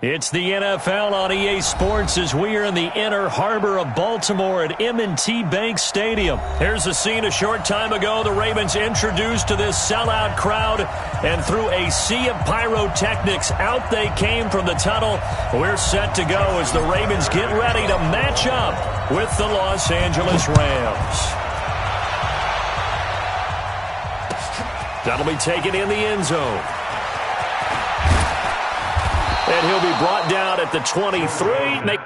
It's the NFL on EA Sports as we are in the inner harbor of Baltimore at M&T Bank Stadium. Here's a scene a short time ago. The Ravens introduced to this sellout crowd, and through a sea of pyrotechnics, out they came from the tunnel. We're set to go as the Ravens get ready to match up with the Los Angeles Rams. That'll be taken in the end zone. And he'll be brought down at the 23.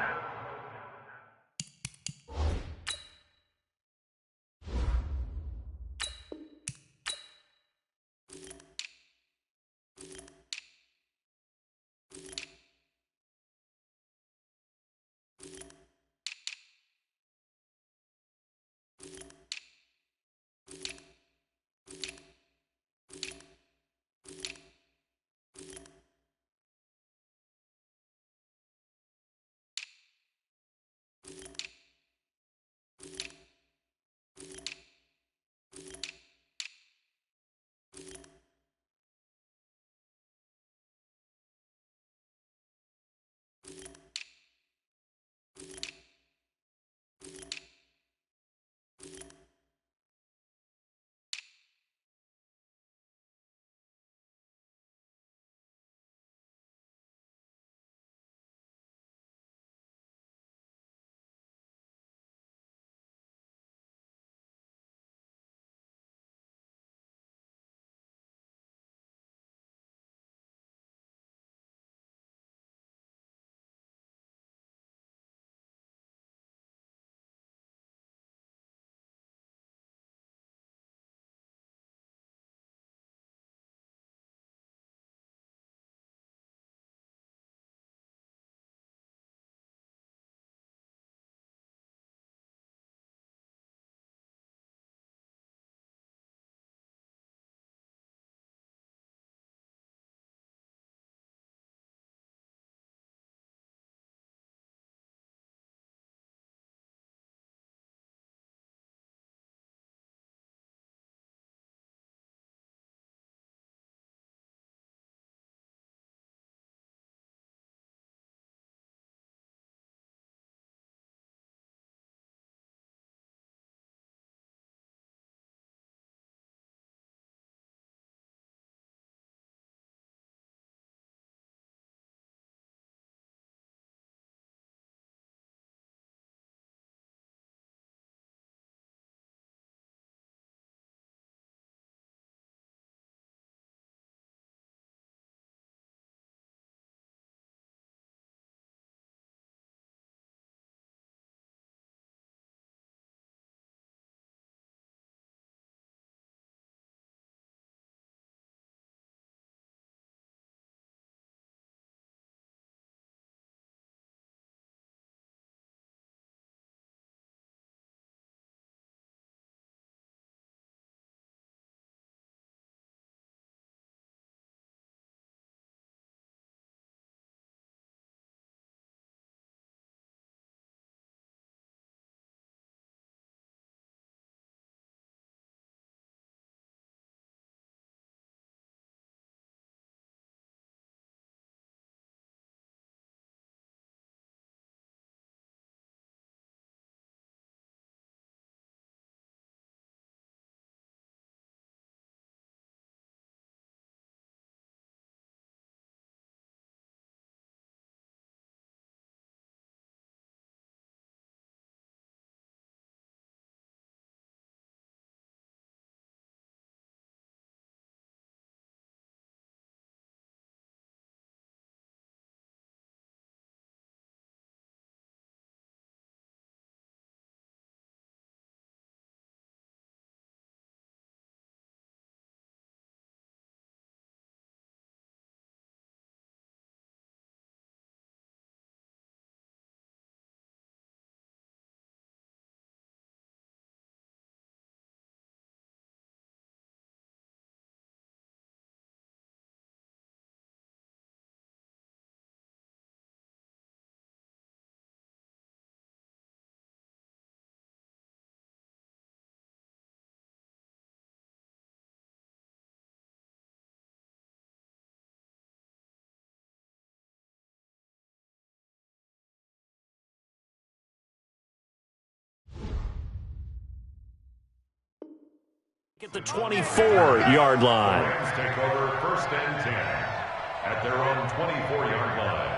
At the 24-yard line. Rams take over 1st and 10 at their own 24-yard line.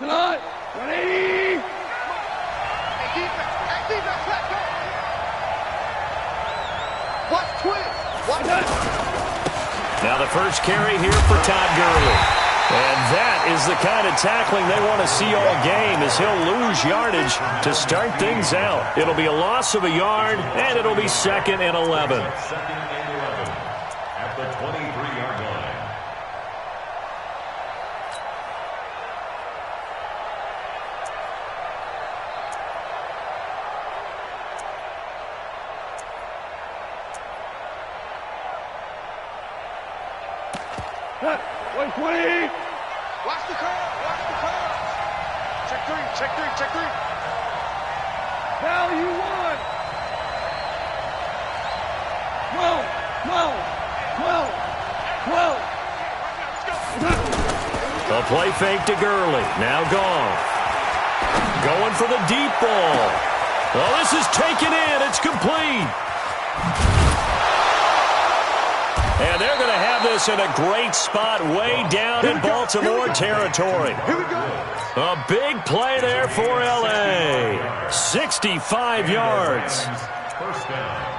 Tonight, 180. Hey, defense, let's go. Watch twist. Watch that. Now the first carry here for Todd Gurley. And that is the kind of tackling they want to see all game, as he'll lose yardage to start things out. It'll be a loss of a yard, and it'll be 2nd and 11. 2nd and 11 at the 23-yard line. Cut. 120. Watch the curve. Watch the curve. Check three. Check three. Check three. Value 1. 12. 12. 12. 12. A play fake to Gurley. Now gone. Going for the deep ball. Oh, this is taken in. It's complete. And they're going to have this in a great spot way down in Baltimore territory. Here we go. A big play there for L.A. 65 yards. 1st down.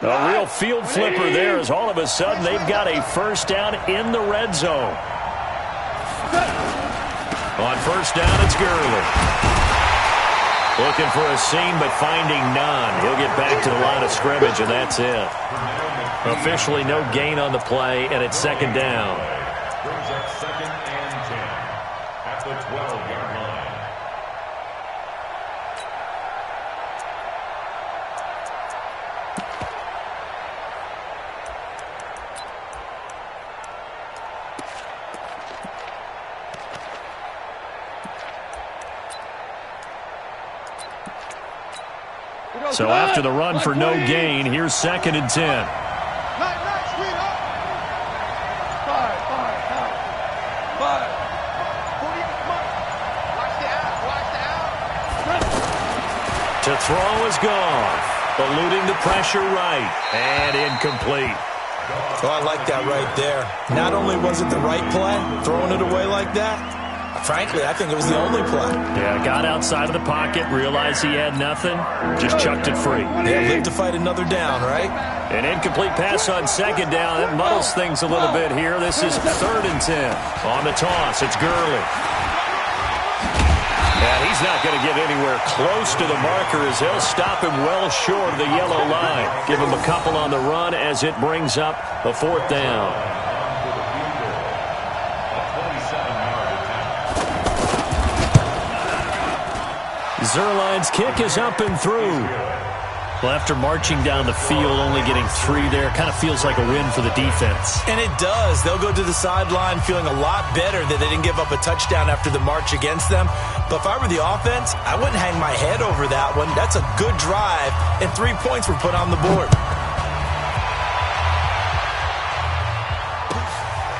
A real field flipper there, as all of a sudden they've got a 1st down in the red zone. On 1st down, it's Gurley. Looking for a seam, but finding none. He'll get back to the line of scrimmage, and that's it. Officially no gain on the play, and it's 2nd down. Brings up 2nd and 10 at the 12-yard line. So after the run for no gain, here's 2nd and 10. Nice, sweetheart. 5. 48, come on. Watch the out. Watch the out. To throw is gone. Eluding the pressure right. And incomplete. Oh, I like that right there. Not only was it the right play, throwing it away like that, frankly, I think it was the only play. Yeah, got outside of the pocket, realized he had nothing, just chucked it free. Yeah, live to fight another down, right? An incomplete pass on 2nd down. That muddles things a little bit here. This is 3rd and 10. On the toss, it's Gurley. And he's not going to get anywhere close to the marker, as he'll stop him well short of the yellow line. Give him a couple on the run as it brings up a 4th down. Zerline's kick is up and through. Well, after marching down the field, only getting 3 there, kind of feels like a win for the defense. And it does. They'll go to the sideline feeling a lot better that they didn't give up a touchdown after the march against them. But if I were the offense, I wouldn't hang my head over that one. That's a good drive, and 3 points were put on the board.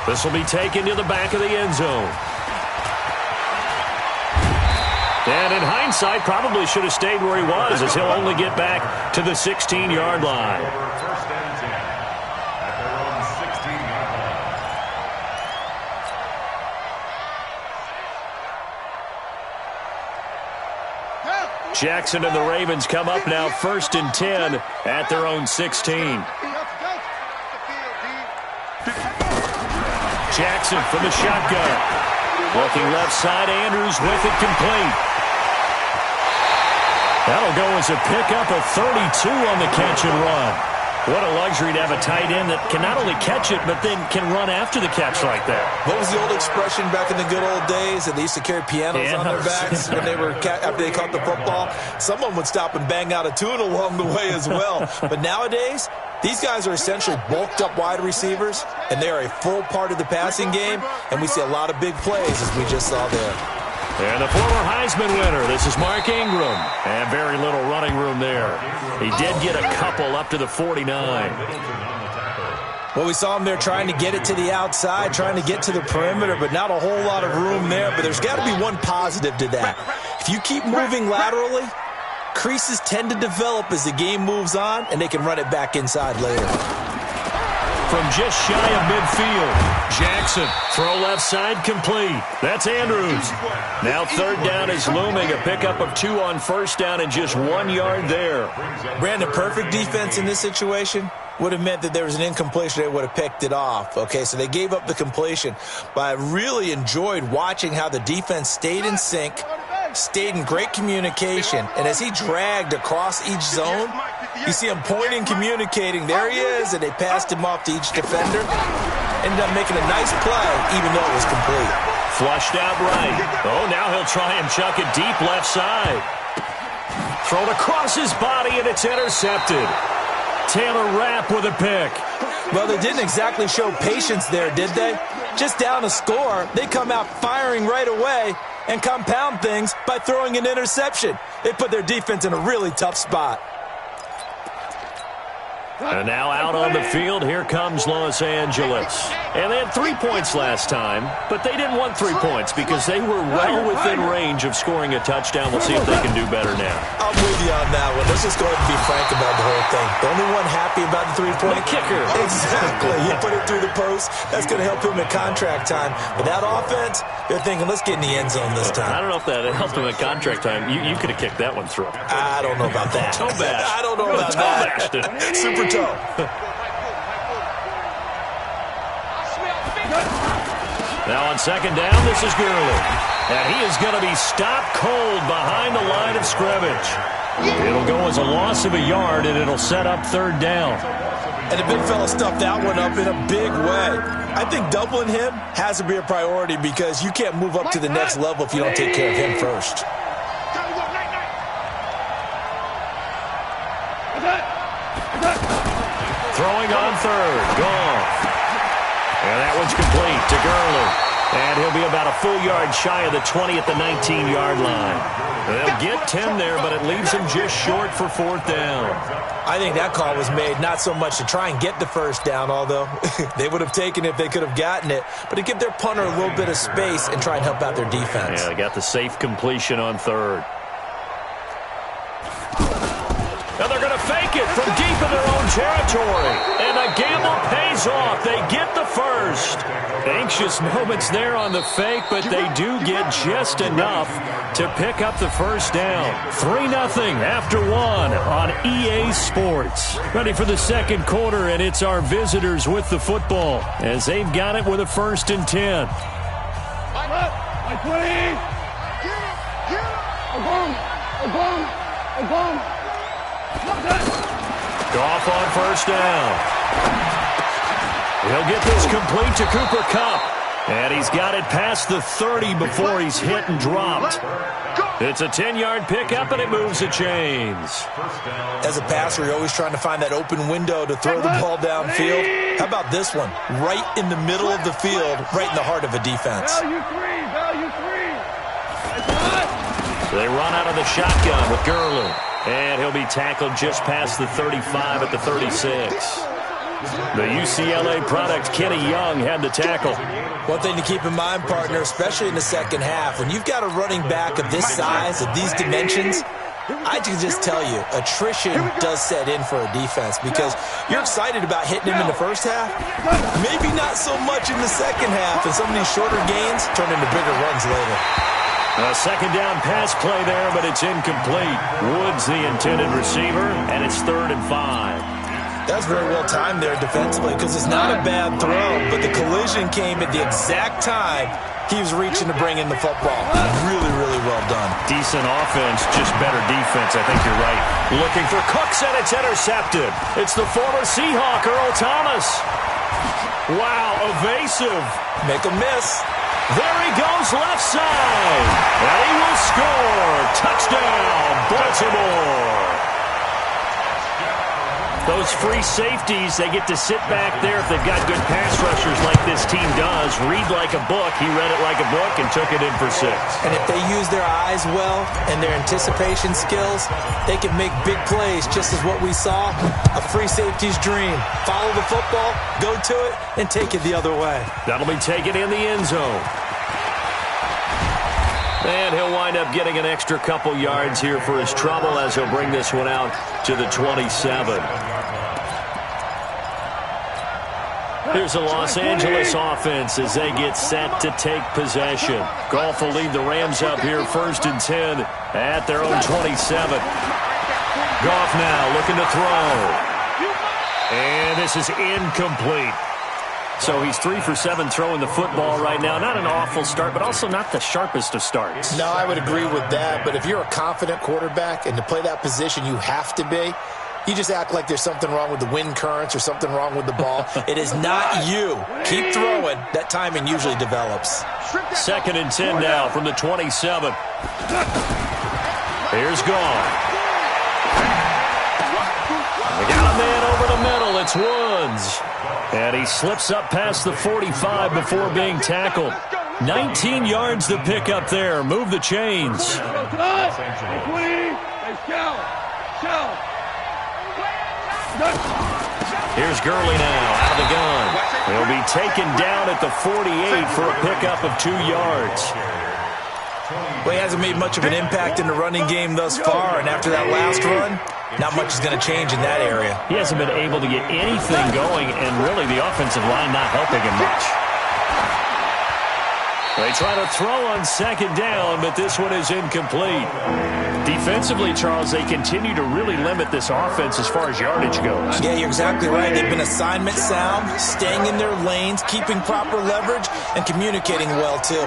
This will be taken to the back of the end zone. And in hindsight, probably should have stayed where he was, as he'll only get back to the 16-yard line. First and 10 at their own 16-yard line. Jackson and the Ravens come up now first and 10 at their own 16. Jackson from the shotgun. Looking left side, Andrews with it complete. That'll go as a pickup of 32 on the catch and run. What a luxury to have a tight end that can not only catch it, but then can run after the catch like that. What was the old expression back in the good old days that they used to carry pianos on their backs when they were after they caught the football? Someone would stop and bang out a tune along the way as well. But nowadays, these guys are essentially bulked up wide receivers, and they are a full part of the passing game, and we see a lot of big plays as we just saw there. And the former Heisman winner, this is Mark Ingram. And very little running room there. He did get a couple up to the 49. Well, we saw him there trying to get it to the outside, trying to get to the perimeter, but not a whole lot of room there. But there's got to be one positive to that. If you keep moving laterally, creases tend to develop as the game moves on, and they can run it back inside later. From just shy of midfield, Jackson, throw left side complete. That's Andrews. Now third down is looming, a pickup of 2 on first down and just 1 yard there. Brandon, perfect defense in this situation would have meant that there was an incompletion. They would have picked it off. Okay, so they gave up the completion. But I really enjoyed watching how the defense stayed in sync, stayed in great communication, and as he dragged across each zone, you see him pointing, communicating. There he is, and they passed him off to each defender. Ended up making a nice play, even though it was complete. Flushed out right. Oh, now he'll try and chuck it deep left side. Thrown across his body, and it's intercepted. Taylor Rapp with a pick. Well, they didn't exactly show patience there, did they? Just down a score, they come out firing right away and compound things by throwing an interception. They put their defense in a really tough spot. And now out on the field, here comes Los Angeles. And they had 3 points last time, but they didn't want 3 points because they were well within range of scoring a touchdown. We'll see if they can do better now. I'm with you on that one. Let's just go ahead and be frank about the whole thing. The only one happy about the 3-point kicker. Exactly. He put it through the post. That's going to help him at contract time. But that offense, they're thinking, let's get in the end zone this time. I don't know if that helped him at contract time. You could have kicked that one through. I don't know about that. Toe bash. I don't know about that. Super toe. Now on second down, this is Gurley. And he is going to be stopped cold behind the line of scrimmage. It'll go as a loss of a yard, and it'll set up third down. And the big fella stuffed that one up in a big way. I think doubling him has to be a priority because you can't move up to the next level if you don't take care of him first. Throwing on third. Goff. And that one's complete to Gurley. And he'll be about a full yard shy of the 20 at the 19-yard line. They'll get 10 there, but it leaves him just short for fourth down. I think that call was made not so much to try and get the first down, although they would have taken it if they could have gotten it, but to give their punter a little bit of space and try and help out their defense. Yeah, they got the safe completion on third. Now they're going to fake it from deep in their own territory. And the gamble pays off. They get the first. Anxious moments there on the fake, but they do get just enough to pick up the first down. 3-0 after 1 on EA Sports. Ready for the second quarter, and it's our visitors with the football as they've got it with a 1st and 10. Goff on first down. He'll get this complete to Cooper Kupp. And he's got it past the 30 before he's hit and dropped. It's a 10-yard pickup, and it moves the chains. As a passer, you're always trying to find that open window to throw the ball downfield. How about this one? Right in the middle of the field, right in the heart of a defense. Value three. They run out of the shotgun with Gurley. And he'll be tackled just past the 35 at the 36. The UCLA product, Kenny Young, had the tackle. One thing to keep in mind, partner, especially in the second half, when you've got a running back of this size, of these dimensions, I can just tell you, attrition does set in for a defense because you're excited about hitting him in the first half, maybe not so much in the second half, and some of these shorter gains turn into bigger runs later. A second down pass play there, but it's incomplete. Woods the intended receiver, and it's 3rd and 5. That's very well timed there defensively because it's not a bad throw, but the collision came at the exact time he was reaching to bring in the football. Really, really well done. Decent offense, just better defense. I think you're right. Looking for Cooks, and it's intercepted. It's the former Seahawk, Earl Thomas. Wow, evasive. Make a miss. There he goes, left side. And he will score. Touchdown, Baltimore. Those free safeties, they get to sit back there if they've got good pass rushers like this team does. Read like a book. He read it like a book and took it in for 6. And if they use their eyes well and their anticipation skills, they can make big plays, just as what we saw, a free safety's dream. Follow the football, go to it, and take it the other way. That'll be taken in the end zone. And he'll wind up getting an extra couple yards here for his trouble as he'll bring this one out to the 27. Here's the Los Angeles offense as they get set to take possession. Goff will lead the Rams up here 1st and 10 at their own 27. Goff now looking to throw. And this is incomplete. So he's 3 for 7 throwing the football right now. Not an awful start, but also not the sharpest of starts. No, I would agree with that. But if you're a confident quarterback and to play that position you have to be, you just act like there's something wrong with the wind currents or something wrong with the ball. It is not you. Keep throwing. That timing usually develops. 2nd and 10 now from the 27. Here's Goff. They got a man over the middle. It's Woods. And he slips up past the 45 before being tackled. 19 yards to pick up there. Move the chains. Here's Gurley now out of the gun. He'll be taken down at the 48 for a pickup of 2 yards. Well, he hasn't made much of an impact in the running game thus far, and after that last run, not much is going to change in that area. He hasn't been able to get anything going, and really the offensive line not helping him much. They try to throw on 2nd down, but this one is incomplete. Defensively, Charles, they continue to really limit this offense as far as yardage goes. Yeah, you're exactly right. They've been assignment sound, staying in their lanes, keeping proper leverage, and communicating well, too.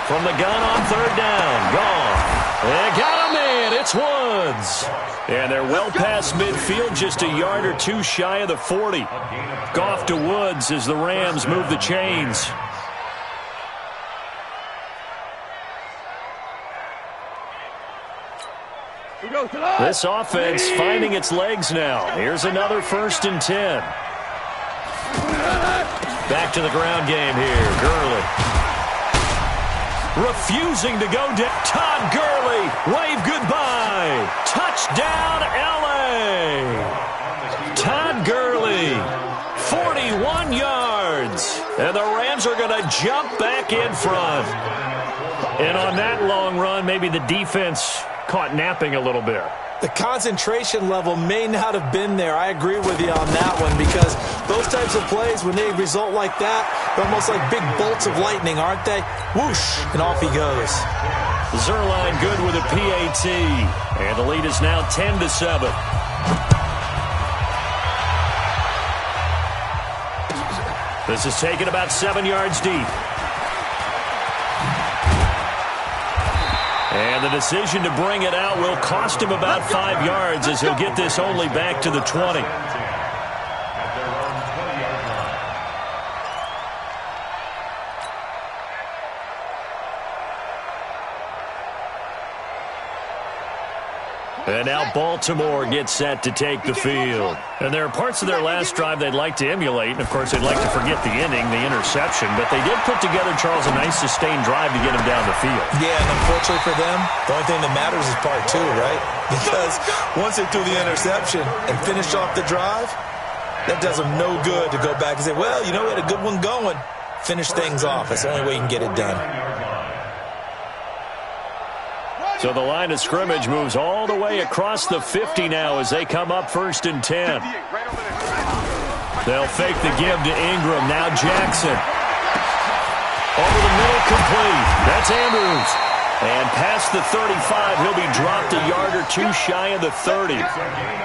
From the gun on 3rd down. Gone. They got a man. It's Woods. And they're well past midfield, just a yard or 2 shy of the 40. Goff to Woods as the Rams move the chains. This offense finding its legs now. Here's another 1st and 10. Back to the ground game here. Gurley. Refusing to go down. Todd Gurley. Wave goodbye. Touchdown, L.A. Todd Gurley. 41 yards. And the Rams are going to jump back in front. And on that long run, maybe the defense caught napping a little bit. The concentration level may not have been there. I agree with you on that one because those types of plays, when they result like that, they're almost like big bolts of lightning, aren't they? Whoosh, and off he goes. Zerline good with a PAT. And the lead is now 10-7. This is taken about 7 yards deep. And the decision to bring it out will cost him about 5 yards as he'll get this only back to the 20. And now Baltimore gets set to take the field. And there are parts of their last drive they'd like to emulate. And, of course, they'd like to forget the inning, the interception. But they did put together, Charles, a nice sustained drive to get him down the field. Yeah, and unfortunately for them, the only thing that matters is part 2, right? Because once they threw the interception and finished off the drive, that does them no good to go back and say, well, you know, we had a good one going. Finish things off. That's the only way you can get it done. So the line of scrimmage moves all the way across the 50 now as they come up 1st and 10. They'll fake the give to Ingram. Now Jackson. Over the middle, complete. That's Andrews. And past the 35, he'll be dropped a yard or 2 shy of the 30.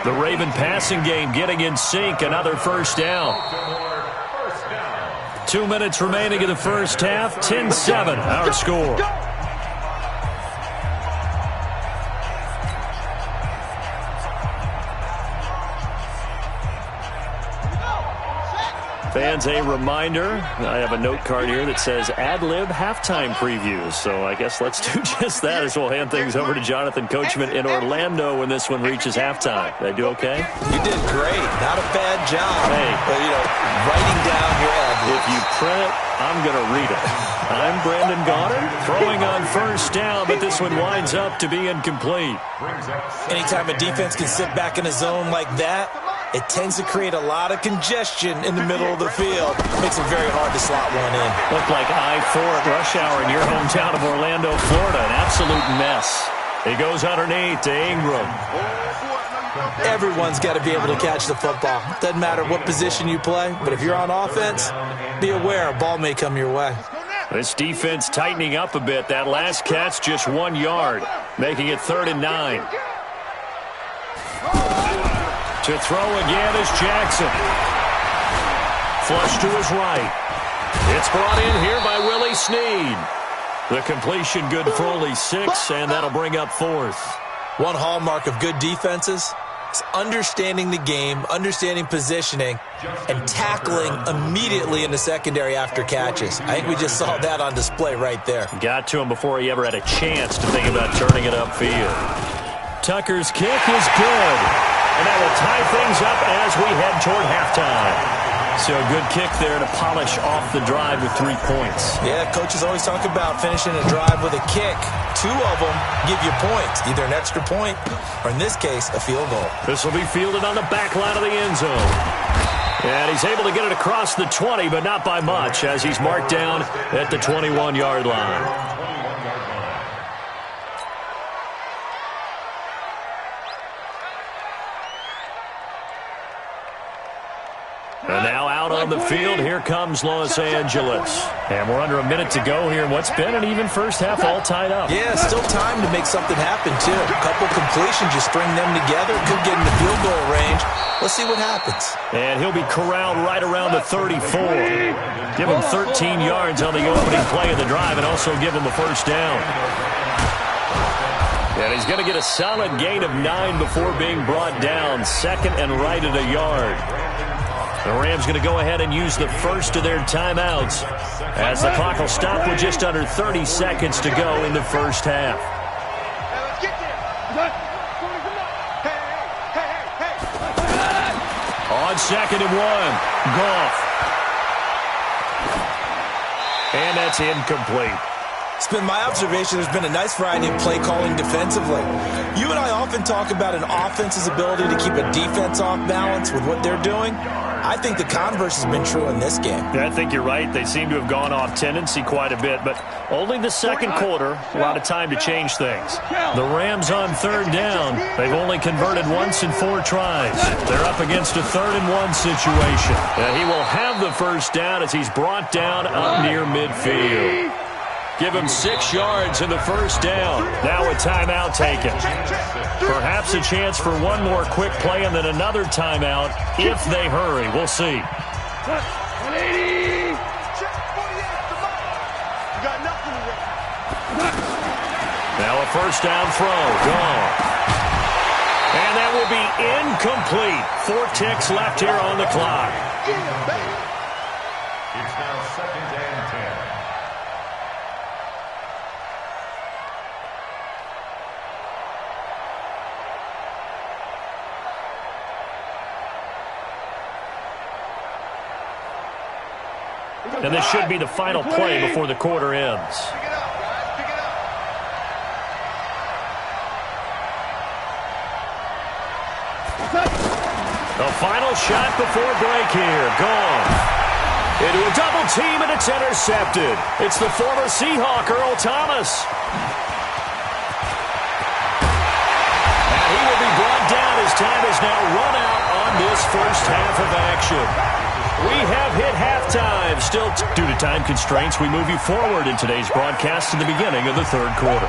The Raven passing game getting in sync. Another first down. 2 minutes remaining in the first half. 10-7, our score. Fans, a reminder, I have a note card here that says ad-lib halftime previews. So I guess let's do just that as we'll hand things over to Jonathan Coachman in Orlando when this one reaches halftime. Did I do okay? You did great. Not a bad job. Hey. But, you know, writing down your ad-libs. If you print it, I'm going to read it. I'm Brandon Goddard, throwing on first down, but this one winds up to be incomplete. Anytime a defense can sit back in a zone like that, it tends to create a lot of congestion in the middle of the field. Makes it very hard to slot one in. Looked like I-4 at rush hour in your hometown of Orlando, Florida. An absolute mess. He goes underneath to Ingram. Everyone's got to be able to catch the football. Doesn't matter what position you play, but if you're on offense, be aware a ball may come your way. This defense tightening up a bit. That last catch just 1 yard, making it 3rd and 9. To throw again is Jackson. Flush to his right. It's brought in here by Willie Snead. The completion good for only 6, and that'll bring up 4th. One hallmark of good defenses is understanding the game, understanding positioning, and tackling immediately in the secondary after catches. I think we just saw that on display right there. Got to him before he ever had a chance to think about turning it upfield. Tucker's kick is good. And that will tie things up as we head toward halftime. So a good kick there to polish off the drive with 3 points. Yeah, coaches always talk about finishing a drive with a kick. 2 of them give you points, either an extra point or, in this case, a field goal. This will be fielded on the back line of the end zone. And he's able to get it across the 20, but not by much, as he's marked down at the 21-yard line. And now out on the field, here comes Los Angeles. And we're under a minute to go here in what's been an even first half, all tied up. Yeah, still time to make something happen, too. A couple completions, just string them together. Could get in the field goal range. Let's see what happens. And he'll be corralled right around the 34. Give him 13 yards on the opening play of the drive and also give him a first down. And he's going to get a solid gain of 9 before being brought down. 2nd and right at a yard. The Rams going to go ahead and use the first of their timeouts as the clock will stop with just under 30 seconds to go in the first half. On 2nd and 1, Goff. And that's incomplete. It's been my observation there's been a nice variety of play calling defensively. You and I often talk about an offense's ability to keep a defense off balance with what they're doing. I think the converse has been true in this game. Yeah, I think you're right. They seem to have gone off tendency quite a bit, but only the second quarter, a lot of time to change things. The Rams on 3rd down. They've only converted once in 4 tries. They're up against a 3rd and 1 situation. And he will have the first down as he's brought down up near midfield. Give him 6 yards in the first down. Now a timeout taken. Perhaps a chance for one more quick play and then another timeout if they hurry. We'll see. Now a A first down throw. Gone. And that will be incomplete. 4 ticks left here on the clock. It's now 2nd and 10. And this should be the final play before the quarter ends. Pick it up, guys. Pick it up. The final shot before break here. Gone. Into a double team, and it's intercepted. It's the former Seahawk, Earl Thomas. And he will be brought down as time is now run out on this first half of action. We have hit halftime. Still, due to time constraints, we move you forward in today's broadcast to the beginning of the third quarter.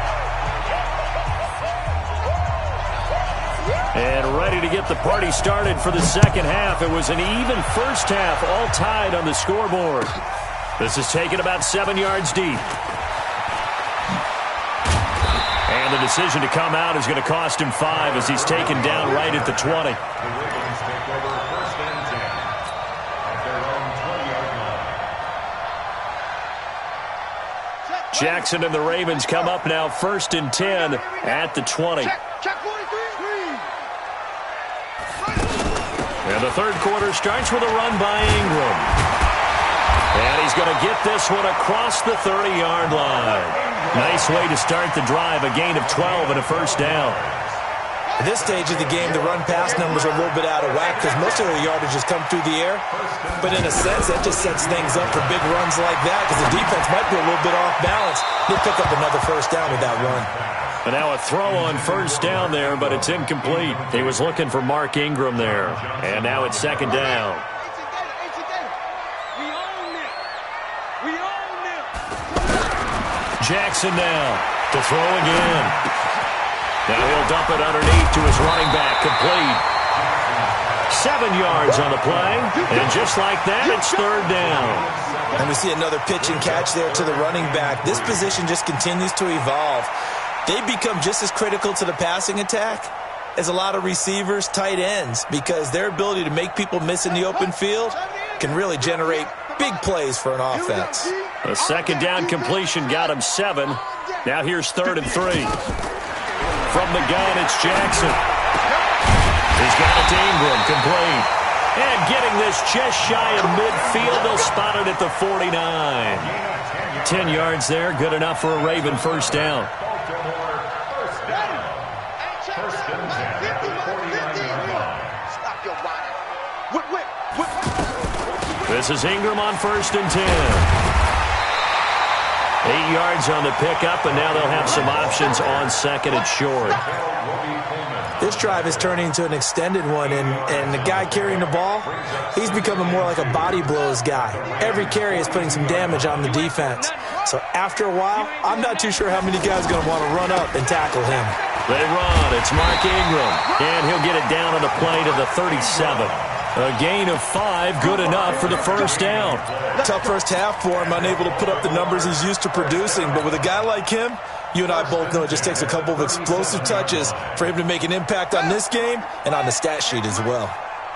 And ready to get the party started for the second half. It was an even first half, all tied on the scoreboard. This is taken about 7 yards deep. And the decision to come out is going to cost him 5 as he's taken down right at the 20. The Ravens take over 1st and 10 at their own 20-yard line. Jackson and the Ravens come up now 1st and 10 at the 20. Check 43. And the third quarter starts with a run by Ingram. And he's going to get this one across the 30-yard line. Nice way to start the drive, a gain of 12 and a first down. At this stage of the game, the run-pass numbers are a little bit out of whack because most of the yardage has come through the air. But in a sense, that just sets things up for big runs like that because the defense might be a little bit off balance. They'll pick up another first down with that run. And now a throw on first down there, but it's incomplete. He was looking for Mark Ingram there. And now it's second down. Jackson now to throw again. Now he'll dump it underneath to his running back, complete. 7 yards on the play, and just like that, it's third down. And we see another pitch and catch there to the running back. This position just continues to evolve. They become just as critical to the passing attack as a lot of receivers, tight ends, because their ability to make people miss in the open field can really generate big plays for an offense. A second down completion got him 7. Now here's 3rd and 3. From the gun, it's Jackson. He's got it to Ingram, complete. And getting this just shy of midfield, they'll spot it at the 49. 10 yards there, good enough for a Raven first down. This is Ingram on 1st and 10. 8 yards on the pickup, and now they'll have some options on 2nd and short. This drive is turning into an extended one, and the guy carrying the ball, he's becoming more like a body blows guy. Every carry is putting some damage on the defense. So after a while, I'm not too sure how many guys are going to want to run up and tackle him. They run. It's Mark Ingram, and he'll get it down on the play to the 37. A gain of 5, good enough for the first down. Tough first half for him, unable to put up the numbers he's used to producing. But with a guy like him, you and I both know it just takes a couple of explosive touches for him to make an impact on this game and on the stat sheet as well.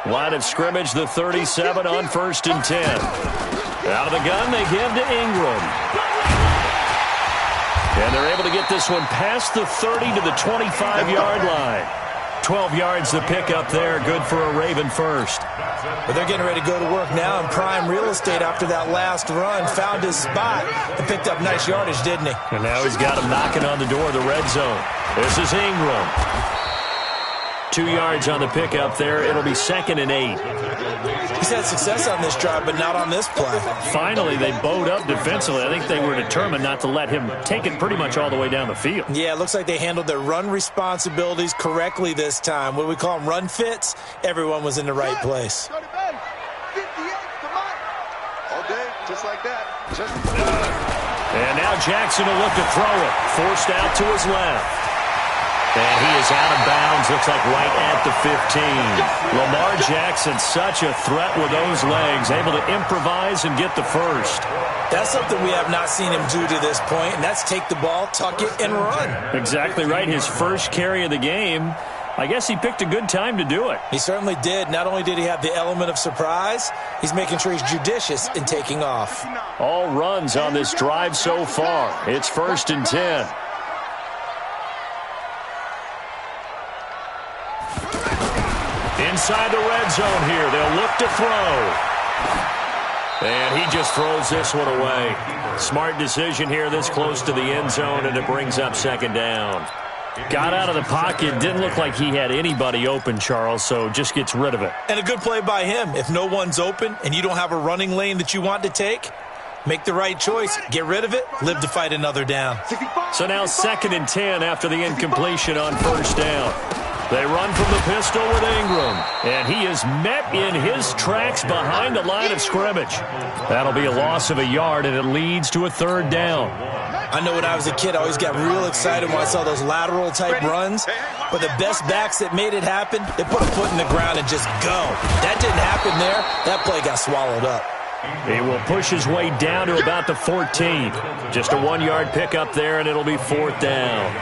Line of scrimmage, the 37 on 1st and 10. Out of the gun, they give to Ingram. And they're able to get this one past the 30 to the 25-yard line. 12 yards to pick up there, good for a Raven first. But they're getting ready to go to work now in prime real estate after that last run. Found his spot and picked up nice yardage, didn't he? And now he's got him knocking on the door of the red zone. This is Ingram. 2 yards on the pickup there. It'll be 2nd and 8. He's had success on this drive, but not on this play. Finally, they bowed up defensively. I think they were determined not to let him take it pretty much all the way down the field. Yeah, it looks like they handled their run responsibilities correctly this time. What do we call them, run fits? Everyone was in the right place. 58, come on. All day, just like that. And now Jackson will look to throw it. Forced out to his left. And he is out of bounds, looks like right at the 15. Lamar Jackson, such a threat with those legs, able to improvise and get the first. That's something we have not seen him do to this point, and that's take the ball, tuck it, and run. Exactly right. His first carry of the game. I guess he picked a good time to do it. He certainly did. Not only did he have the element of surprise, he's making sure he's judicious in taking off. All runs on this drive so far. It's 1st and 10. Inside the red zone here. They'll look to throw. And he just throws this one away. Smart decision here this close to the end zone, and it brings up 2nd down. Got out of the pocket. Didn't look like he had anybody open, Charles, so just gets rid of it. And a good play by him. If no one's open and you don't have a running lane that you want to take, make the right choice. Get rid of it. Live to fight another down. So now 2nd and 10 after the incompletion on 1st down. They run from the pistol with Ingram, and he is met in his tracks behind the line of scrimmage. That'll be a loss of a yard, and it leads to a 3rd down. I know when I was a kid, I always got real excited when I saw those lateral-type runs, but the best backs that made it happen, they put a foot in the ground and just go. That didn't happen there. That play got swallowed up. He will push his way down to about the 14. Just a 1-yard pickup there, and it'll be 4th down.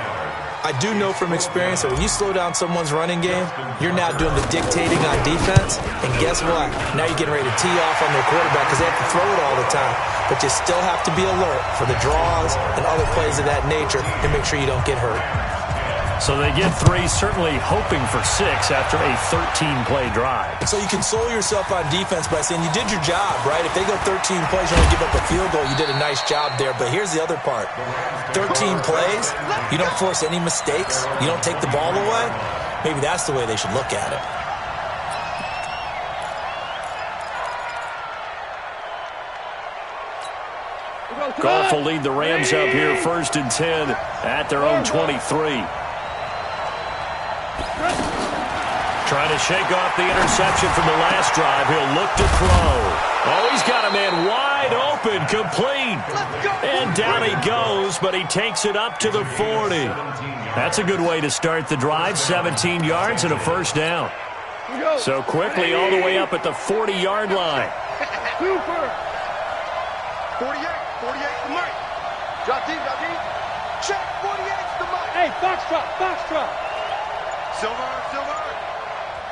I do know from experience that when you slow down someone's running game, you're now doing the dictating on defense. And guess what? Now you're getting ready to tee off on their quarterback because they have to throw it all the time. But you still have to be alert for the draws and other plays of that nature to make sure you don't get hurt. So they get 3, certainly hoping for 6 after a 13-play drive. So you console yourself on defense by saying you did your job, right? If they go 13 plays, you only give up a field goal, you did a nice job there. But here's the other part. 13 plays, you don't force any mistakes, you don't take the ball away. Maybe that's the way they should look at it. Goff will lead the Rams up here 1st and 10 at their own 23. Trying to shake off the interception from the last drive. He'll look to throw. Oh, he's got a man wide open, complete. And down he goes, but he takes it up to the 40. That's a good way to start the drive. 17 yards and a 1st down. So quickly all the way up at the 40-yard line. 48 to Mike. Drop deep. Check, 48 to Mike. Hey, box drop. Silver.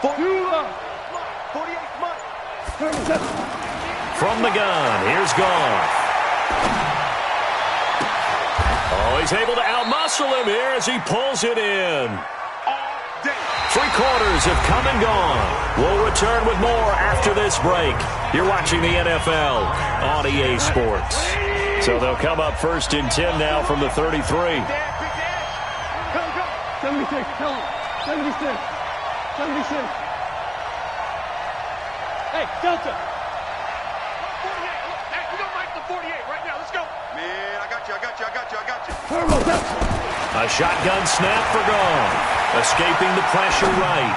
48 to Mike. From the gun, here's Goff. Oh, he's able to outmuscle him here as he pulls it in. 3 quarters have come and gone. We'll return with more after this break. You're watching the NFL on EA Sports. So they'll come up 1st and 10 now from the 33. 76, tell him. 76. Hey, Delta. 48. Hey, we don't like the 48 right now. Let's go. Man, I got you. Turbo, Delta. A shotgun snap for Goff. Escaping the pressure right.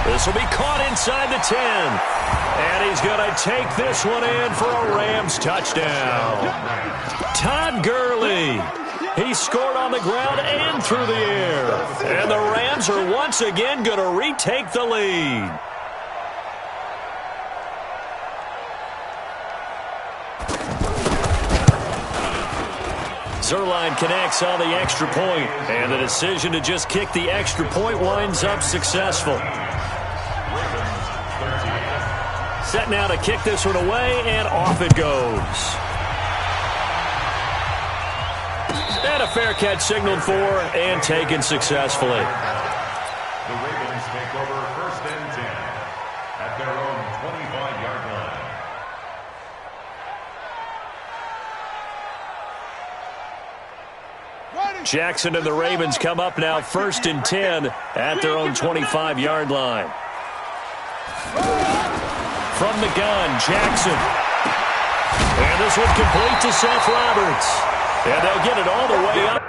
This will be caught inside the 10. And he's going to take this one in for a Rams touchdown. Todd Gurley. He scored on the ground and through the air. And the Rams are once again going to retake the lead. Zerline connects on the extra point, and the decision to just kick the extra point winds up successful. Set now to kick this one away, and off it goes. And a fair catch signaled for and taken successfully. The Ravens take over 1st and 10 at their own 25-yard line. Jackson and the Ravens come up now 1st and 10 at their own 25-yard line. From the gun, Jackson. And this one complete to Seth Roberts. And they'll get it all the way up.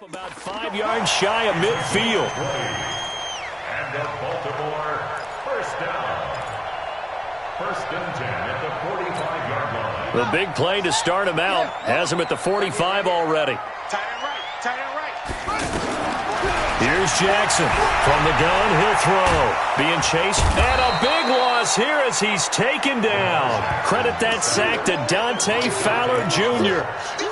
About 5 yards shy of midfield. And the Baltimore first down. First and 10 at the 45-yard line. The big play to start him out has him at the 45 already. Tight end right. Tight end right. Here's Jackson. From the gun, he'll throw. Being chased. And a big loss here as he's taken down. Credit that sack to Dante Fowler Jr.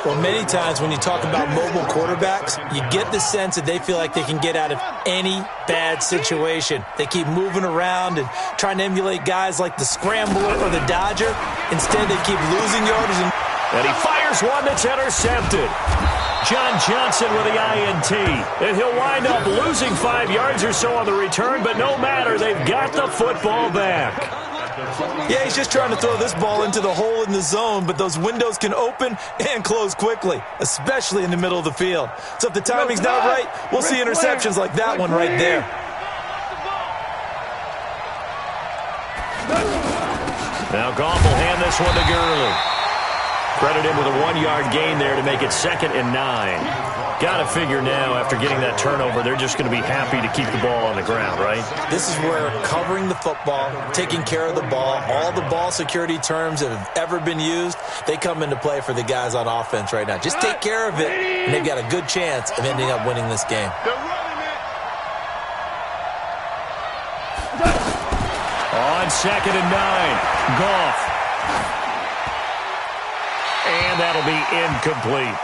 Well, many times when you talk about mobile quarterbacks, you get the sense that they feel like they can get out of any bad situation. They keep moving around and trying to emulate guys like the Scrambler or the Dodger. Instead, they keep losing yardage. And he fires one that's intercepted. John Johnson with the INT. And he'll wind up losing 5 yards or so on the return, but no matter, they've got the football back. Yeah, he's just trying to throw this ball into the hole in the zone, but those windows can open and close quickly, especially in the middle of the field. So if the timing's not right, we'll see interceptions like that one right there. Now Goff will hand this one to Gurley. Credit him with a 1-yard gain there to make it 2nd and 9. Got to figure now, after getting that turnover, they're just going to be happy to keep the ball on the ground, right? This is where covering the football, taking care of the ball, all the ball security terms that have ever been used, they come into play for the guys on offense right now. Just take care of it, and they've got a good chance of ending up winning this game. They're running it. On 2nd and 9, Goff. And that'll be incomplete.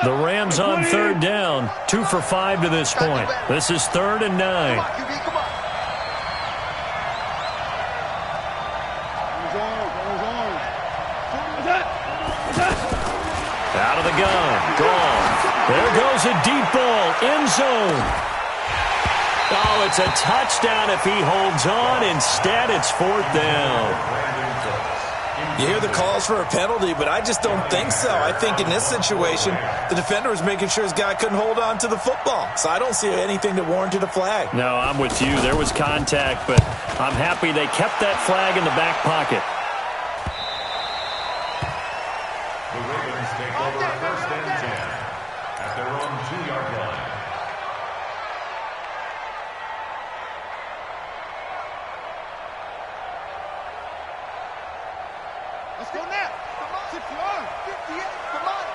The Rams on 3rd down, 2 for 5 to this point. This is 3rd and 9. Come on, QB, come on. Out of the gun, gone. There goes a deep ball, end zone. Oh, it's a touchdown if he holds on. Instead, it's 4th down. You hear the calls for a penalty, but I just don't think so. I think in this situation, the defender was making sure his guy couldn't hold on to the football. So I don't see anything that warranted a flag. No, I'm with you. There was contact, but I'm happy they kept that flag in the back pocket. The Ravens take over first and 10 at their own 2-yard line. Let's go now. Come on. 58. Come on.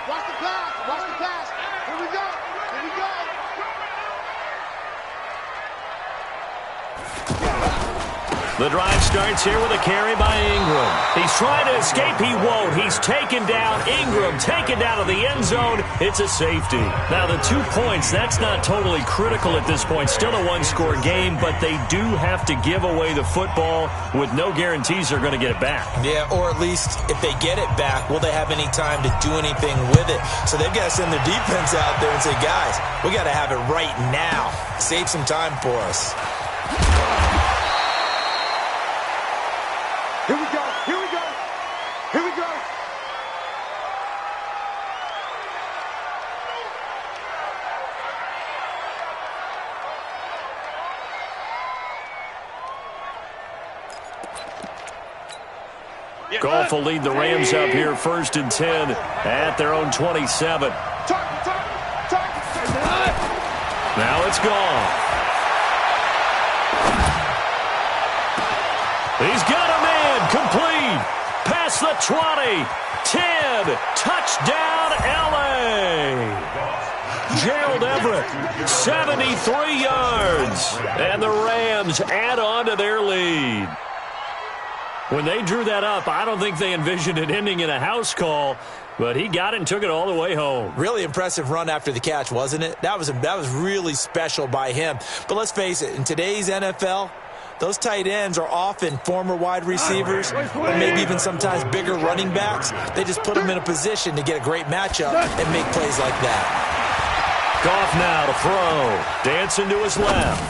Watch the pass. Watch the pass. Here we go. Here we go. The drive starts here with a carry by Ingram. He's trying to escape. He won't. He's taken down. Ingram taken down to the end zone. It's a safety. Now, the 2 points, that's not totally critical at this point. Still a one-score game, but they do have to give away the football with no guarantees they're going to get it back. Yeah, or at least if they get it back, will they have any time to do anything with it? So they've got to send their defense out there and say, guys, we got to have it right now. Save some time for us. Here we go. Here we go. Here we go. Goff will lead the Rams up here 1st and 10 at their own 27. Now it's Goff. He's got a man complete. Past the 20. 10. Touchdown, L.A. Gerald Everett, 73 yards. And the Rams add on to their lead. When they drew that up, I don't think they envisioned it ending in a house call, but he got it and took it all the way home. Really impressive run after the catch, wasn't it? That was really special by him. But let's face it, in today's NFL, those tight ends are often former wide receivers or maybe even sometimes bigger running backs. They just put them in a position to get a great matchup and make plays like that. Goff now to throw. Dancing to his left.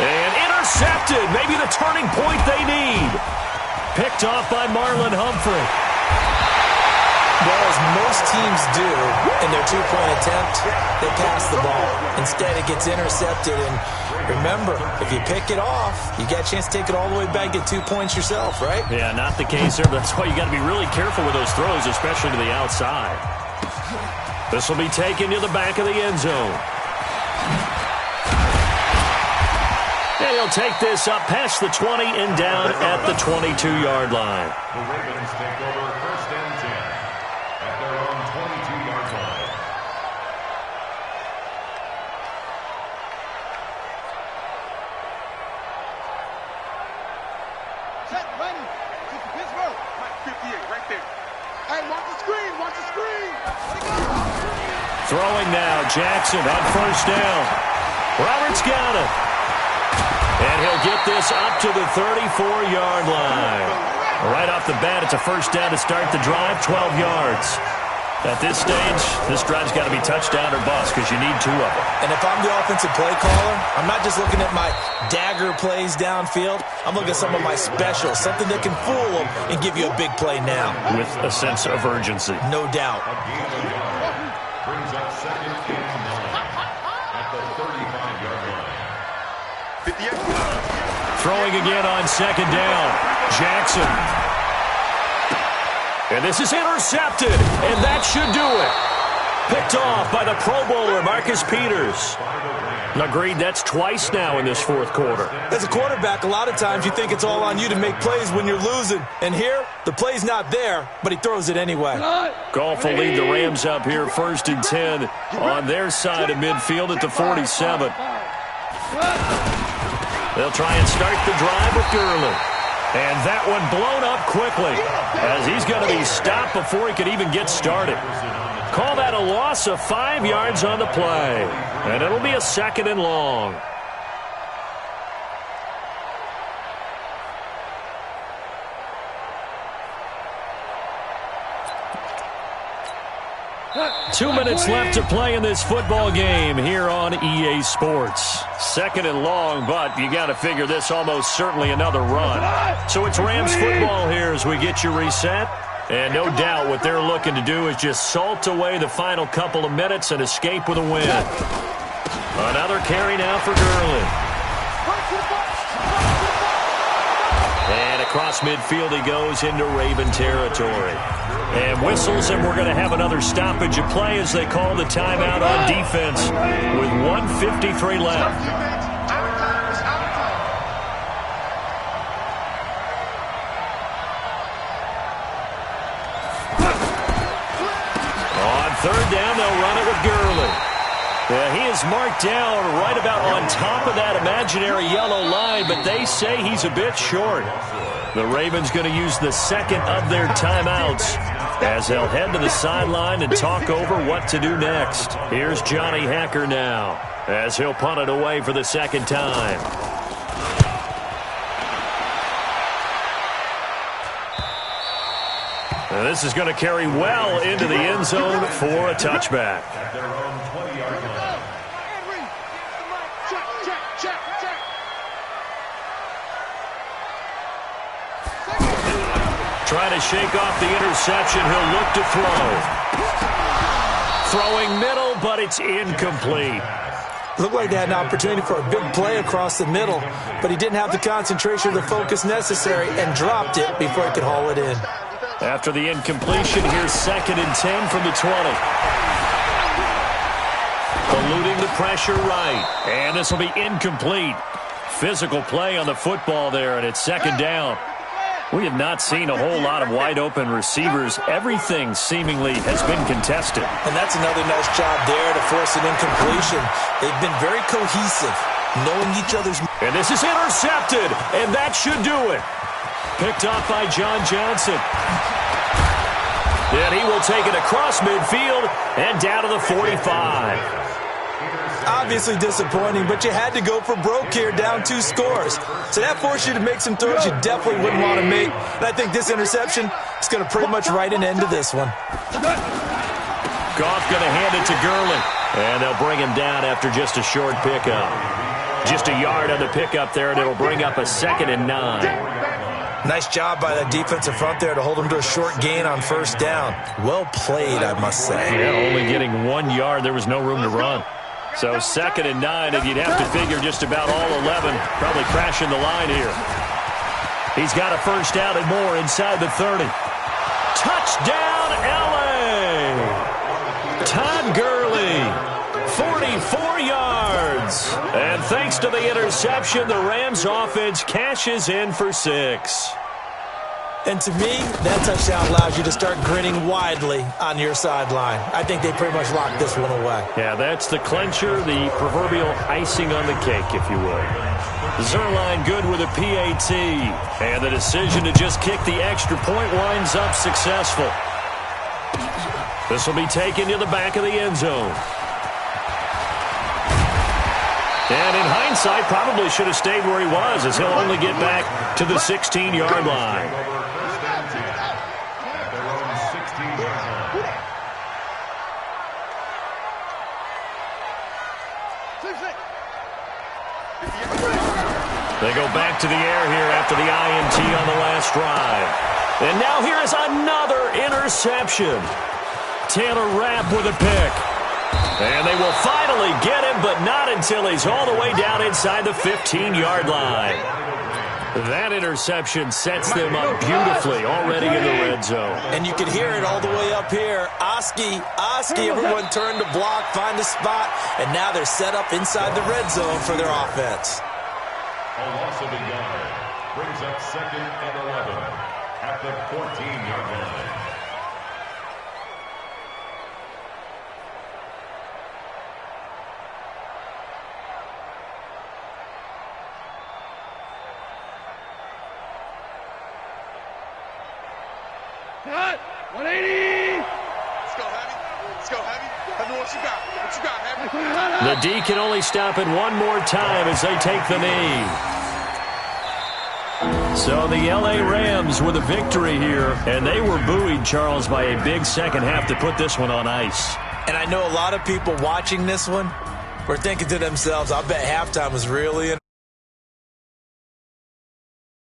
And intercepted. Maybe the turning point they need. Picked off by Marlon Humphrey. Well, as most teams do in their two-point attempt, they pass the ball. Instead, it gets intercepted. And remember, if you pick it off, you got a chance to take it all the way back, get 2 points yourself, right? Yeah, not the case there. That's why you got to be really careful with those throws, especially to the outside. This will be taken to the back of the end zone. And he'll take this up past the 20 and down at the 22-yard line. The Ravens take over 1st and 10 at their own 22-yard line. Set, ready. This is Pittsburgh. Mike 58, right there. Hey, watch the screen. Watch the screen. Let it go. Throwing now, Jackson on 1st down. Roberts got it. And he'll get this up to the 34-yard line. Right off the bat, it's a 1st down to start the drive, 12 yards. At this stage, this drive's got to be touchdown or bust because you need 2 of them. And if I'm the offensive play caller, I'm not just looking at my dagger plays downfield. I'm looking at some of my specials, something that can fool them and give you a big play now. With a sense of urgency. No doubt. Brings up 2nd and 9 at the 35-yard line. 58. Throwing again on 2nd down. Jackson. And this is intercepted, and that should do it. Picked off by the Pro Bowler, Marcus Peters. Agreed, that's twice now in this 4th quarter. As a quarterback, a lot of times you think it's all on you to make plays when you're losing. And here, the play's not there, but he throws it anyway. Goff will lead the Rams up here 1st and 10 on their side of midfield at the 47. They'll try and start the drive with Gurley. And that one blown up quickly as he's going to be stopped before he could even get started. Call that a loss of 5 yards on the play. And it'll be a 2nd and long. Two minutes left to play in this football game here on EA Sports. 2nd and long, but you got to figure this almost certainly another run. So it's Rams football here as we get you reset. And no doubt what they're looking to do is just salt away the final couple of minutes and escape with a win. Another carry now for Gurley. And across midfield he goes into Raven territory. And whistles, and we're going to have another stoppage of play as they call the timeout on defense with 1:53 left. On 3rd down, they'll run it with Gurley. He is marked down right about on top of that imaginary yellow line, but they say he's a bit short. The Ravens going to use the 2nd of their timeouts as they'll head to the sideline and talk over what to do next. Here's Johnny Hacker now as he'll punt it away for the 2nd time. And this is going to carry well into the end zone for a touchback. At their own 20-yard line. Trying to shake off the interception. He'll look to throw. Throwing middle, but it's incomplete. Looked like they had an opportunity for a big play across the middle, but he didn't have the concentration or the focus necessary and dropped it before he could haul it in. After the incompletion, here's 2nd and 10 from the 20. Eluding the pressure right. And this will be incomplete. Physical play on the football there, and it's 2nd down. We have not seen a whole lot of wide-open receivers. Everything seemingly has been contested. And that's another nice job there to force an incompletion. They've been very cohesive, knowing each other's... And this is intercepted, and that should do it. Picked off by John Johnson. And he will take it across midfield and down to the 45. Obviously disappointing, but you had to go for broke here, down 2 scores. So that forced you to make some throws you definitely wouldn't want to make. And I think this interception is going to pretty much write an end to this one. Goff going to hand it to Gurley. And they'll bring him down after just a short pickup. Just a yard on the pickup there, and it'll bring up a 2nd and 9. Nice job by that defensive front there to hold them to a short gain on first down. Well played, I must say. Yeah, only getting 1 yard. There was no room to run. So 2nd and 9, and you'd have to figure just about all 11 probably crashing the line here. He's got a first down and more inside the 30. Touchdown, L.A. Todd Gurley, 44 yards. And thanks to the interception, the Rams offense cashes in for 6. And to me, that touchdown allows you to start grinning widely on your sideline. I think they pretty much locked this one away. Yeah, that's the clincher, the proverbial icing on the cake, if you would. Zerline good with a PAT. And the decision to just kick the extra point winds up successful. This will be taken to the back of the end zone. And in hindsight, probably should have stayed where he was, as he'll only get back to the 16-yard line. They go back to the air here after the INT on the last drive. And now here is another interception. Taylor Rapp with a pick. And they will finally get him, but not until he's all the way down inside the 15-yard line. That interception sets them up beautifully already in the red zone. And you can hear it all the way up here. Oski, everyone turned to block, find a spot, and now they're set up inside the red zone for their offense. A loss of a yard brings up 2nd and 11 at the 14-yard line. Cut! 180! Let's go, Heavy. Let's go, Heavy. Heavy, what you got? What you got, Heavy? The D can only stop it one more time as they take the knee. So the L.A. Rams with a victory here, and they were buoyed, Charles, by a big second half to put this one on ice. And I know a lot of people watching this one were thinking to themselves, I bet halftime was really